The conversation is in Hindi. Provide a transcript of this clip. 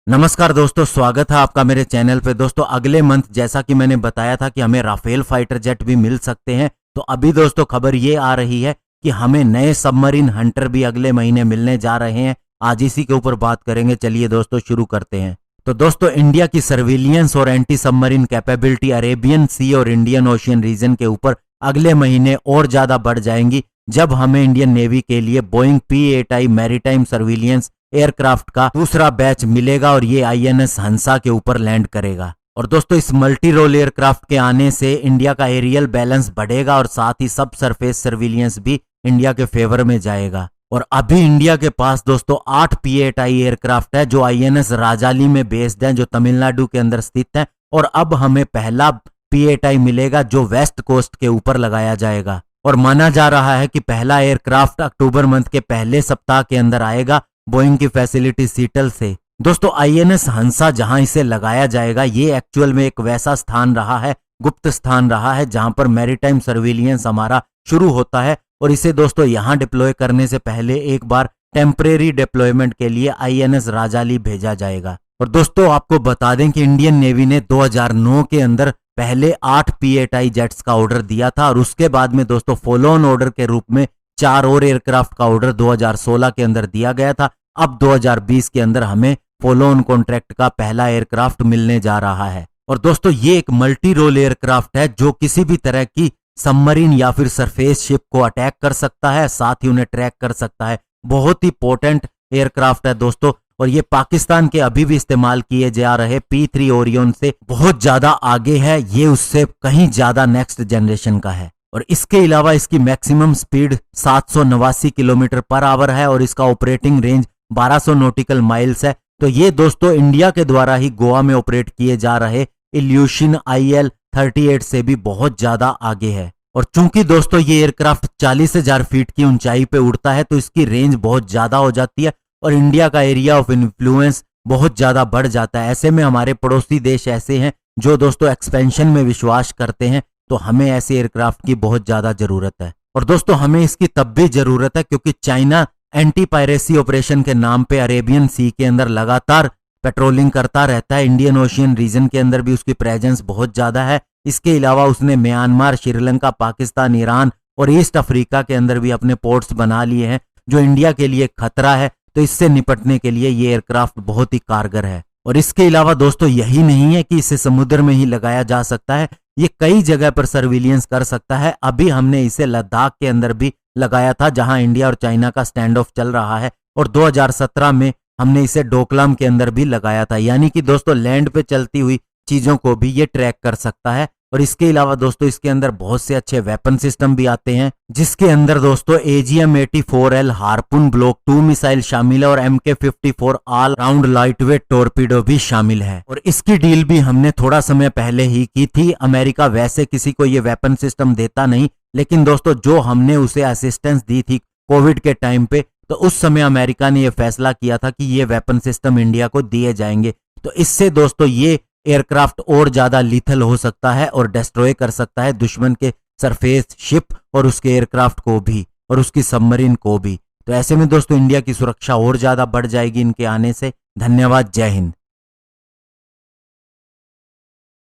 नमस्कार दोस्तों, स्वागत है आपका मेरे चैनल पे। दोस्तों अगले मंथ जैसा कि मैंने बताया था कि हमें राफेल फाइटर जेट भी मिल सकते हैं, तो अभी दोस्तों खबर ये आ रही है कि हमें नए सबमरीन हंटर भी अगले महीने मिलने जा रहे हैं। आज इसी के ऊपर बात करेंगे। चलिए दोस्तों शुरू करते हैं। तो दोस्तों इंडिया की सर्विलियंस और एंटी सबमरीन कैपेबिलिटी अरेबियन सी और इंडियन ओशियन रीजन के ऊपर अगले महीने और ज्यादा बढ़ जाएंगी, जब हमें इंडियन नेवी के लिए Boeing P-8I maritime surveillance aircraft का दूसरा बैच मिलेगा और ये INS हंसा के ऊपर लैंड करेगा। और दोस्तों इस मल्टी रोल एयरक्राफ्ट के आने से इंडिया का एरियल बैलेंस बढ़ेगा और साथ ही सब सरफेस सर्विलियंस भी इंडिया के फेवर में जाएगा। और अभी इंडिया के पास दोस्तों 8 P-8I एयरक्राफ्ट है जो INS राजाली में बेस्ड है, जो तमिलनाडु के अंदर स्थित है। और अब हमें पहला P-8I मिलेगा जो वेस्ट कोस्ट के ऊपर लगाया जाएगा और माना जा रहा है कि पहला एयरक्राफ्ट अक्टूबर मंथ के पहले सप्ताह के अंदर आएगा बोइंग की फैसिलिटी सीटल से। दोस्तों INS हंसा जहां इसे लगाया जाएगा, ये एक्चुअल में एक वैसा स्थान रहा है, गुप्त स्थान रहा है, जहां पर मैरीटाइम सर्विलियंस हमारा शुरू होता है। और इसे दोस्तों यहां डिप्लॉय करने से पहले एक बार टेम्परेरी डिप्लॉयमेंट के लिए INS राजाली भेजा जाएगा। और दोस्तों आपको बता दें कि इंडियन नेवी ने 2009 के अंदर पहले 8 P-8I जेट्स का ऑर्डर दिया था और उसके बाद में दोस्तों फॉलो ऑन ऑर्डर के रूप में 4 और एयरक्राफ्ट का ऑर्डर 2016 के अंदर दिया गया था। अब 2020 के अंदर हमें फॉलो ऑन कॉन्ट्रैक्ट का पहला एयरक्राफ्ट मिलने जा रहा है। और दोस्तों ये एक मल्टी रोल एयरक्राफ्ट है जो किसी भी तरह की सबमरीन या फिर सरफेस शिप को अटैक कर सकता है, साथ ही उन्हें ट्रैक कर सकता है। बहुत ही पोटेंट एयरक्राफ्ट है दोस्तों, और ये पाकिस्तान के अभी भी इस्तेमाल किए जा रहे P-3 ओरियन से बहुत ज्यादा आगे है। ये उससे कहीं ज्यादा नेक्स्ट जनरेशन का है। और इसके अलावा इसकी maximum speed 789 kilometre per hour है और इसका ऑपरेटिंग रेंज 1200 नॉटिकल माइल्स है। तो ये दोस्तों इंडिया के द्वारा ही गोवा में ऑपरेट किए जा रहे इल्यूशन IL-38 से भी बहुत ज्यादा आगे है। और चूंकि दोस्तों ये एयरक्राफ्ट 40,000 फीट की ऊंचाई पे उड़ता है, तो इसकी रेंज बहुत ज्यादा हो जाती है और इंडिया का एरिया ऑफ इन्फ्लुएंस बहुत ज्यादा बढ़ जाता है। ऐसे में हमारे पड़ोसी देश ऐसे हैं जो दोस्तों एक्सपेंशन में विश्वास करते हैं, तो हमें ऐसे एयरक्राफ्ट की बहुत ज्यादा जरूरत है। और दोस्तों हमें इसकी तब भी जरूरत है क्योंकि चाइना एंटी पायरेसी ऑपरेशन के नाम पे अरेबियन सी के अंदर लगातार पेट्रोलिंग करता रहता है। इंडियन ओशियन रीजन के अंदर भी उसकी प्रेजेंस बहुत ज्यादा है। इसके अलावा उसने म्यांमार, श्रीलंका, पाकिस्तान, ईरान और ईस्ट अफ्रीका के अंदर भी अपने पोर्ट्स बना लिए हैं जो इंडिया के लिए खतरा है। तो इससे निपटने के लिए ये एयरक्राफ्ट बहुत ही कारगर है। और इसके अलावा दोस्तों यही नहीं है कि इसे समुद्र में ही लगाया जा सकता है, ये कई जगह पर सर्विलियंस कर सकता है। अभी हमने इसे लद्दाख के अंदर भी लगाया था जहां इंडिया और चाइना का स्टैंड ऑफ चल रहा है। और 2017 में हमने इसे डोकलाम के अंदर भी लगाया था। यानी कि दोस्तों लैंड पे चलती हुई चीजों को भी ये ट्रैक कर सकता है। और इसके अलावा दोस्तों इसके अंदर बहुत से अच्छे वेपन सिस्टम भी आते हैं, जिसके अंदर दोस्तों AGM-84L हार्पून ब्लॉक 2 मिसाइल शामिल है और MK-54 all round lightweight torpedo भी शामिल है। और इसकी डील भी हमने थोड़ा समय पहले ही की थी। अमेरिका वैसे किसी को ये वेपन सिस्टम देता नहीं, लेकिन दोस्तों जो हमने उसे असिस्टेंस दी थी कोविड के टाइम पे, तो उस समय अमेरिका ने यह फैसला किया था कि ये वेपन सिस्टम इंडिया को दिए जाएंगे। तो इससे दोस्तों ये एयरक्राफ्ट और ज्यादा लीथल हो सकता है और डिस्ट्रॉय कर सकता है दुश्मन के सरफेस शिप और उसके एयरक्राफ्ट को भी और उसकी सबमरीन को भी। तो ऐसे में दोस्तों इंडिया की सुरक्षा और ज्यादा बढ़ जाएगी इनके आने से। धन्यवाद, जय हिंद।